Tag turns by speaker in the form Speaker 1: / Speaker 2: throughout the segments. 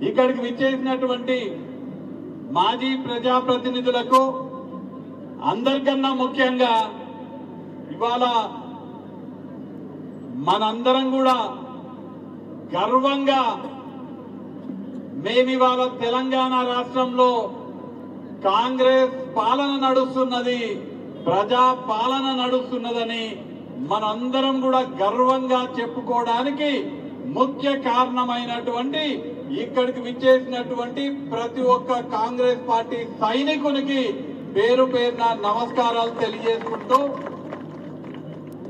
Speaker 1: ఇక్కడికి విచ్చేసినటువంటి మాజీ ప్రజాప్రతినిధులకు అందరికన్నా ముఖ్యంగా ఇవాళ మనందరం కూడా గర్వంగా మేమివాళ తెలంగాణ రాష్ట్రంలో కాంగ్రెస్ పాలన నడుస్తున్నది, ప్రజా పాలన నడుస్తున్నదని మనందరం కూడా గర్వంగా చెప్పుకోవడానికి ముఖ్య కారణమైనటువంటి ఇక్కడికి విచ్చేసినటువంటి ప్రతి ఒక్క కాంగ్రెస్ పార్టీ సైనికునికి పేరు పేరున నమస్కారాలు తెలియజేసుకుంటూ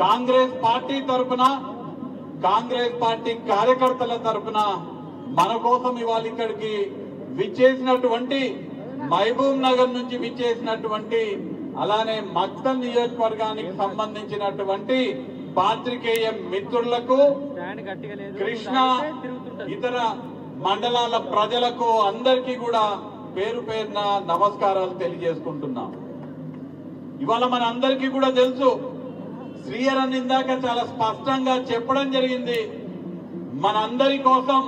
Speaker 1: కాంగ్రెస్ పార్టీ తరఫున, కాంగ్రెస్ పార్టీ కార్యకర్తల తరఫున మన కోసం ఇవాళ ఇక్కడికి విచ్చేసినటువంటి మహబూబ్ నగర్ నుంచి విచ్చేసినటువంటి అలానే మక్తల్ నియోజకవర్గానికి సంబంధించినటువంటి పాత్రికేయ మిత్రులకు, కృష్ణా ఇతర మండలాల ప్రజలకు అందరికీ కూడా పేరు పేరున నమస్కారాలు తెలియజేసుకుంటున్నాం. ఇవాళ మన అందరికీ కూడా తెలుసు, శ్రీహరన్ ఇందాక చాలా స్పష్టంగా చెప్పడం జరిగింది, మనందరి కోసం,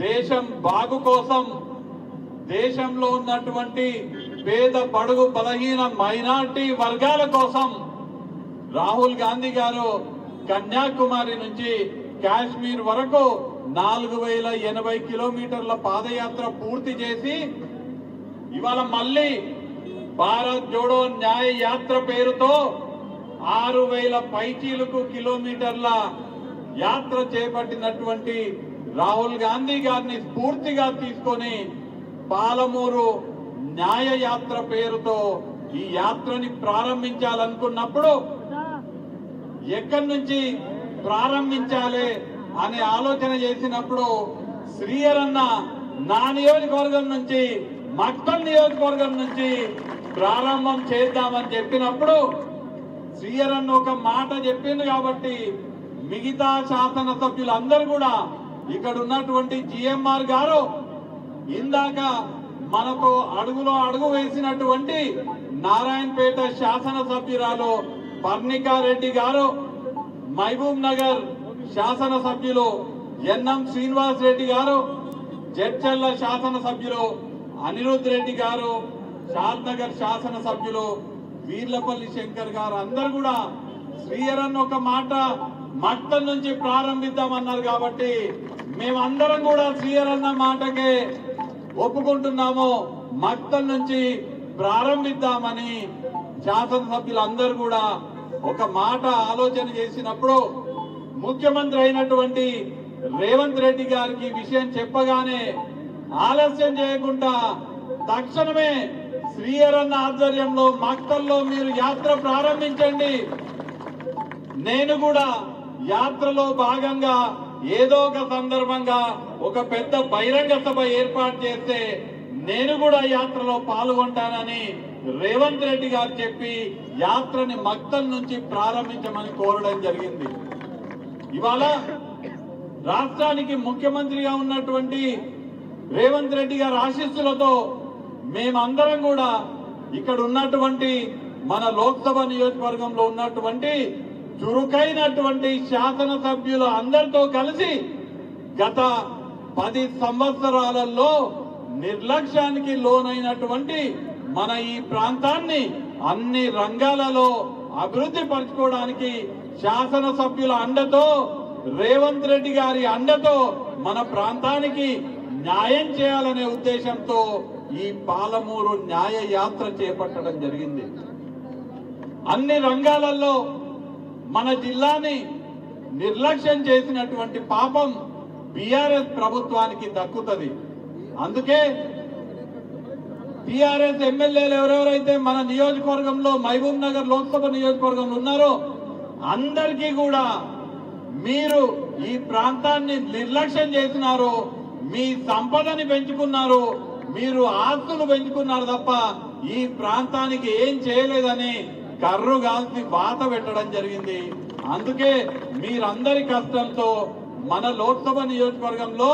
Speaker 1: దేశం బాగు కోసం, దేశంలో ఉన్నటువంటి పేద బడుగు బలహీన మైనార్టీ వర్గాల కోసం రాహుల్ గాంధీ గారు కన్యాకుమారి నుంచి కాశ్మీర్ వరకు 4080 కిలోమీటర్ల పాదయాత్ర పూర్తి చేసి ఇవాళ మళ్ళీ భారత్ జోడో న్యాయ యాత్ర పేరుతో 6000 పైచీలకు కిలోమీటర్ల యాత్ర చేపట్టినటువంటి రాహుల్ గాంధీ గారిని స్ఫూర్తిగా తీసుకొని పాలమూరు న్యాయ యాత్ర పేరుతో ఈ యాత్రని ప్రారంభించాలనుకున్నప్పుడు ఎక్కడి నుంచి ప్రారంభించాలి అనే ఆలోచన చేసినప్పుడు శ్రీహరన్న నా నియోజకవర్గం నుంచి, మక్తల్ నియోజకవర్గం నుంచి ప్రారంభం చేద్దామని చెప్పినప్పుడు శ్రీహరన్న ఒక మాట చెప్పింది కాబట్టి మిగతా శాసనసభ్యులందరూ కూడా, ఇక్కడ ఉన్నటువంటి జిఎంఆర్ గారు, ఇందాక మనతో అడుగులో అడుగు వేసినటువంటి నారాయణపేట శాసనసభ్యురాలు పర్ణికారెడ్డి గారు, మహబూబ్ నగర్ శాసనసభ్యులు ఎన్ఎం శ్రీనివాస్ రెడ్డి గారు, జడ్చర్ల శాసనసభ్యులు అనిరుద్ రెడ్డి గారు, షాద్నగర్ శాసనసభ్యులు వీర్లపల్లి శంకర్ గారు అందరు కూడా శ్రీహరన్ ఒక మాట మక్తల్ నుంచి ప్రారంభిద్దామన్నారు కాబట్టి మేమందరం కూడా శ్రీహరన్న మాటకే ఒప్పుకుంటున్నాము, మక్తల్ నుంచి ప్రారంభిద్దామని శాసనసభ్యులందరూ కూడా ఒక మాట ఆలోచన చేసినప్పుడు ముఖ్యమంత్రి అయినటువంటి రేవంత్ రెడ్డి గారికి విషయం చెప్పగానే ఆలస్యం చేయకుండా తక్షణమే శ్రీహరన్న ఆధ్వర్యంలో మక్తల్లో మీరు యాత్ర ప్రారంభించండి, నేను కూడా యాత్రలో భాగంగా ఏదో ఒక సందర్భంగా ఒక పెద్ద బహిరంగ సభ ఏర్పాటు చేస్తే నేను కూడా యాత్రలో పాల్గొంటానని రేవంత్ రెడ్డి గారు చెప్పి యాత్రని మక్తల్ నుంచి ప్రారంభించమని కోరడం జరిగింది. ఇవాళ రాష్ట్రానికి ముఖ్యమంత్రిగా ఉన్నటువంటి రేవంత్ రెడ్డి గారి ఆశీస్సులతో మేమందరం కూడా ఇక్కడ ఉన్నటువంటి మన లోక్సభ నియోజకవర్గంలో ఉన్నటువంటి చురుకైనటువంటి శాసనసభ్యులు అందరితో కలిసి గత 10 సంవత్సరాలలో నిర్లక్ష్యానికి లోనైనటువంటి మన ఈ ప్రాంతాన్ని అన్ని రంగాలలో అభివృద్ధి పరచుకోవడానికి శాసనసభ్యుల అండతో, రేవంత్ రెడ్డి గారి అండతో మన ప్రాంతానికి న్యాయం చేయాలనే ఉద్దేశంతో ఈ పాలమూరు న్యాయ యాత్ర చేపట్టడం జరిగింది. అన్ని రంగాలలో మన జిల్లాని నిర్లక్ష్యం చేసినటువంటి పాపం బీఆర్ఎస్ ప్రభుత్వానికి దక్కుతుంది. అందుకే టీఆర్ఎస్ ఎమ్మెల్యేలు ఎవరెవరైతే మన నియోజకవర్గంలో మహబూబ్ నగర్ లోక్సభ నియోజకవర్గంలో ఉన్నారో అందరికీ కూడా మీరు ఈ ప్రాంతాన్ని నిర్లక్ష్యం చేసినారు, మీ సంపదని పెంచుకున్నారు, మీరు ఆస్తులు పెంచుకున్నారు తప్ప ఈ ప్రాంతానికి ఏం చేయలేదని కర్రు కాల్చి వాత పెట్టడం జరిగింది. అందుకే మీరందరి కష్టంతో మన లోక్సభ నియోజకవర్గంలో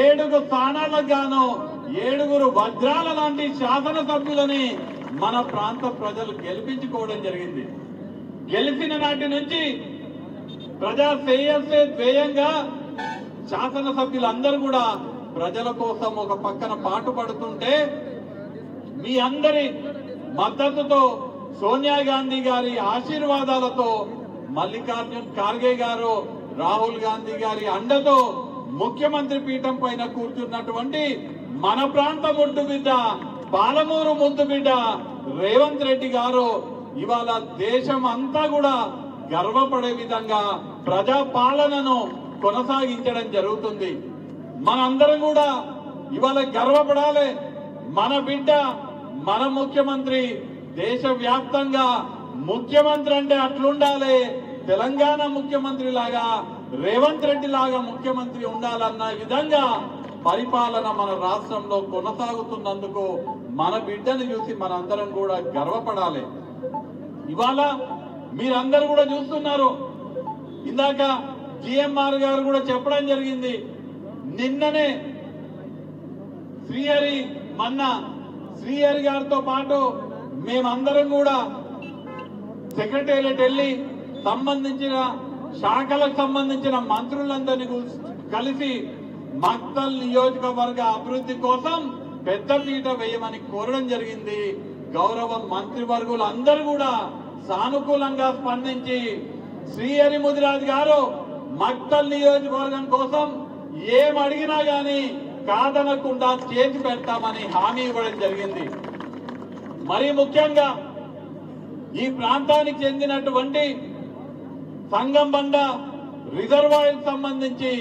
Speaker 1: 7 స్థానాలకు గాను 7 వజ్రాల లాంటి శాసనసభ్యులని మన ప్రాంత ప్రజలు గెలిపించుకోవడం జరిగింది. గెలిచిన నాటి నుంచి ప్రజా శ్రేయస్సే ధ్యేయంగా శాసనసభ్యులందరూ కూడా ప్రజల కోసం ఒక పక్కన పాటుపడుతుంటే మీ అందరి మద్దతుతో సోనియా గాంధీ గారి ఆశీర్వాదాలతో మల్లికార్జున్ ఖార్గే గారు రాహుల్ గాంధీ గారి అండతో ముఖ్యమంత్రి పీఠం పైన కూర్చున్నటువంటి మన ప్రాంత ముద్దు బిడ్డ పాలమూరు ముద్దు బిడ్డ రేవంత్ రెడ్డి గారు ఇవాళ దేశం అంతా కూడా గర్వపడే విధంగా ప్రజా పాలనను కొనసాగించడం జరుగుతుంది. మనందరం కూడా ఇవాళ గర్వపడాలి. మన బిడ్డ మన ముఖ్యమంత్రి దేశవ్యాప్తంగా ముఖ్యమంత్రి అంటే అట్లుండాలి. తెలంగాణ ముఖ్యమంత్రి లాగా రేవంత్ రెడ్డి లాగా ముఖ్యమంత్రి ఉండాలన్న విధంగా పరిపాలన మన రాష్ట్రంలో కొనసాగుతున్నందుకు మన బిడ్డను చూసి మనందరం కూడా గర్వపడాలి. ఇవాళ మీరందరూ కూడా చూస్తున్నారు. ఇందాక జిఎంఆర్ గారు కూడా చెప్పడం జరిగింది. నిన్ననే శ్రీహరి గారితో పాటు మేమందరం కూడా సెక్రటేరియట్ వెళ్ళి సంబంధించిన శాఖలకు సంబంధించిన మంత్రులందరినీ కలిసి మక్తల్ నియోజకవర్గ అభివృద్ధి కోసం పెద్దపీట వేయమని కోరడం జరిగింది. గౌరవ మంత్రివర్గులు అందరూ కూడా సానుకూలంగా స్పందించి శ్రీహరి ముదిరాజ్ గారు మక్తల్ నియోజకవర్గం కోసం ఏం అడిగినా గానీ కాదనకుండా చేసి పెడతామని హామీ ఇవ్వడం జరిగింది. మరి ముఖ్యంగా ఈ ప్రాంతానికి చెందినటువంటి సంగంబండ రిజర్వాయర్ సంబంధించి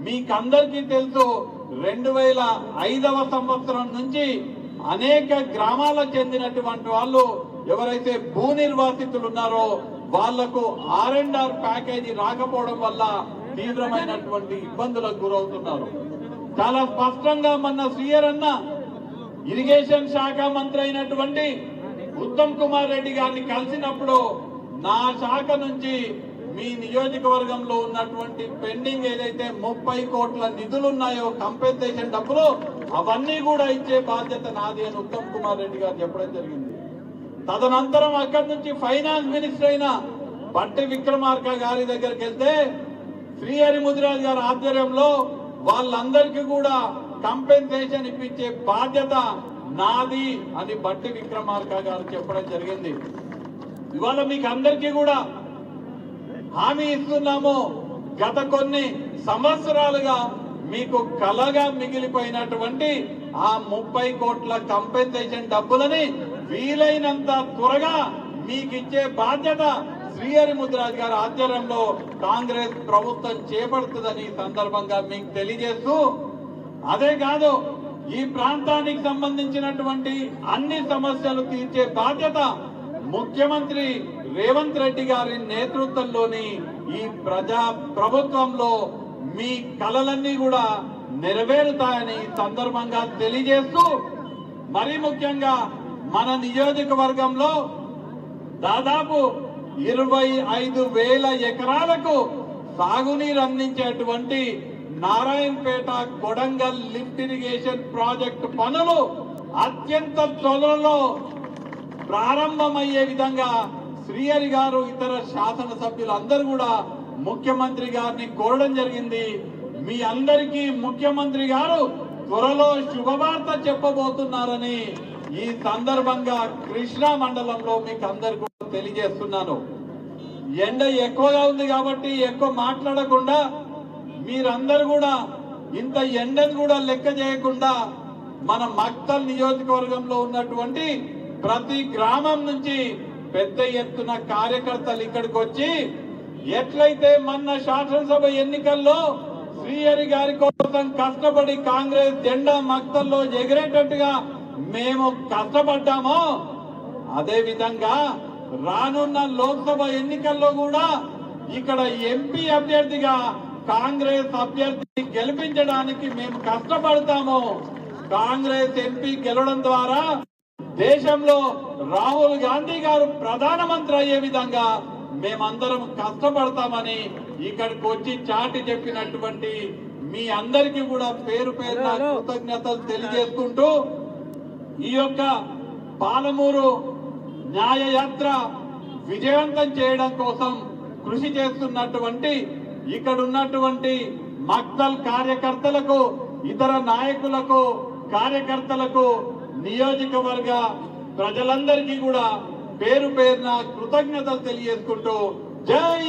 Speaker 1: మీకందరికీ తెలుసు 2005వ సంవత్సరం నుంచి అనేక గ్రామాలకు చెందినటువంటి వాళ్ళు ఎవరైతే భూ నిర్వాసితులు ఉన్నారో వాళ్లకు R&R ప్యాకేజీ రాకపోవడం వల్ల తీవ్రమైనటువంటి ఇబ్బందులకు గురవుతున్నారు. చాలా స్పష్టంగా మొన్న శ్రీహరి అన్న ఇరిగేషన్ శాఖ మంత్రి అయినటువంటి ఉత్తమ్ కుమార్ రెడ్డి గారిని కలిసినప్పుడు నా శాఖ నుంచి మీ నియోజకవర్గంలో ఉన్నటువంటి పెండింగ్ ఏదైతే 30 కోట్ల నిధులు ఉన్నాయో కంపెన్సేషన్ డబ్బులు అవన్నీ కూడా ఇచ్చే బాధ్యత నాది అని ఉత్తమ్ కుమార్ రెడ్డి గారు చెప్పడం జరిగింది. తదనంతరం అక్కడి నుంచి ఫైనాన్స్ మినిస్టర్ అయిన బట్టి విక్రమార్క గారి దగ్గరికి వెళ్తే శ్రీహరి ముదిరాజ్ గారి ఆధ్వర్యంలో వాళ్ళందరికీ కూడా కంపెన్సేషన్ ఇప్పించే బాధ్యత నాది అని బట్టి విక్రమార్క గారు చెప్పడం జరిగింది. ఇవాళ మీకు అందరికీ కూడా హామీ ఇస్తున్నాము. గత కొన్ని సంవత్సరాలుగా మీకు కలగా మిగిలిపోయినటువంటి ఆ 30 కోట్ల కంపెన్సేషన్ డబ్బులని వీలైనంత త్వరగా మీకు ఇచ్చే బాధ్యత శ్రీహరి ముదిరాజ్ గారి ఆధ్వర్యంలో కాంగ్రెస్ ప్రభుత్వం చేపడుతుందని సందర్భంగా మీకు తెలియజేస్తూ, అదే కాదు ఈ ప్రాంతానికి సంబంధించినటువంటి అన్ని సమస్యలు తీర్చే బాధ్యత ముఖ్యమంత్రి రేవంత్ రెడ్డి గారి నేతృత్వంలోని ఈ ప్రజా ప్రభుత్వంలో మీ కలలన్నీ కూడా నెరవేరుతాయని సందర్భంగా తెలియజేస్తూ, మరీ ముఖ్యంగా మన నియోజకవర్గంలో దాదాపు 25,000 ఎకరాలకు సాగునీరు అందించేటువంటి Narayanpet Kodangal lift irrigation project పనులు అత్యంత త్వరలో ప్రారంభమయ్యే విధంగా శ్రీహరి గారు ఇతర శాసనసభ్యులందరూ కూడా ముఖ్యమంత్రి గారిని కోరడం జరిగింది. మీ అందరికీ ముఖ్యమంత్రి గారు త్వరలో శుభవార్త చెప్పబోతున్నారని ఈ సందర్భంగా కృష్ణా మండలంలో మీకు అందరికీ తెలియజేస్తున్నాను. ఎండ ఎక్కువగా ఉంది కాబట్టి ఎక్కువ మాట్లాడకుండా మీరందరూ కూడా ఇంత ఎండను కూడా లెక్క చేయకుండా మన మక్తల్ నియోజకవర్గంలో ఉన్నటువంటి ప్రతి గ్రామం నుంచి పెద్ద ఎత్తున కార్యకర్తలు ఇక్కడికి వచ్చి ఎట్లయితే మొన్న శాసనసభ ఎన్నికల్లో శ్రీహరి గారి కోసం కష్టపడి కాంగ్రెస్ జెండా మక్తల్లో ఎగిరేటట్టుగా మేము కష్టపడ్డామో అదే విధంగా రానున్న లోక్సభ ఎన్నికల్లో కూడా ఇక్కడ ఎంపీ అభ్యర్థిగా కాంగ్రెస్ అభ్యర్థిని గెలిపించడానికి మేము కష్టపడతాము. కాంగ్రెస్ ఎంపీ గెలవడం ద్వారా దేశంలో రాహుల్ గాంధీ గారు ప్రధానమంత్రి అయ్యే విధంగా మేమందరం కష్టపడతామని ఇక్కడికి వచ్చి చాటి చెప్పినటువంటి మీ అందరికీ కూడా పేరు పేరున కృతజ్ఞతలు తెలియజేసుకుంటూ ఈ యొక్క పాలమూరు న్యాయయాత్ర విజయవంతం చేయడం కోసం కృషి చేస్తున్నటువంటి ఇక్కడ ఉన్నటువంటి మక్తల్ కార్యకర్తలకు ఇతర నాయకులకు, కార్యకర్తలకు, నియోజకవర్గ ప్రజలందరికీ కూడా పేరు పేరున కృతజ్ఞతలు తెలియజేసుకుంటూ జై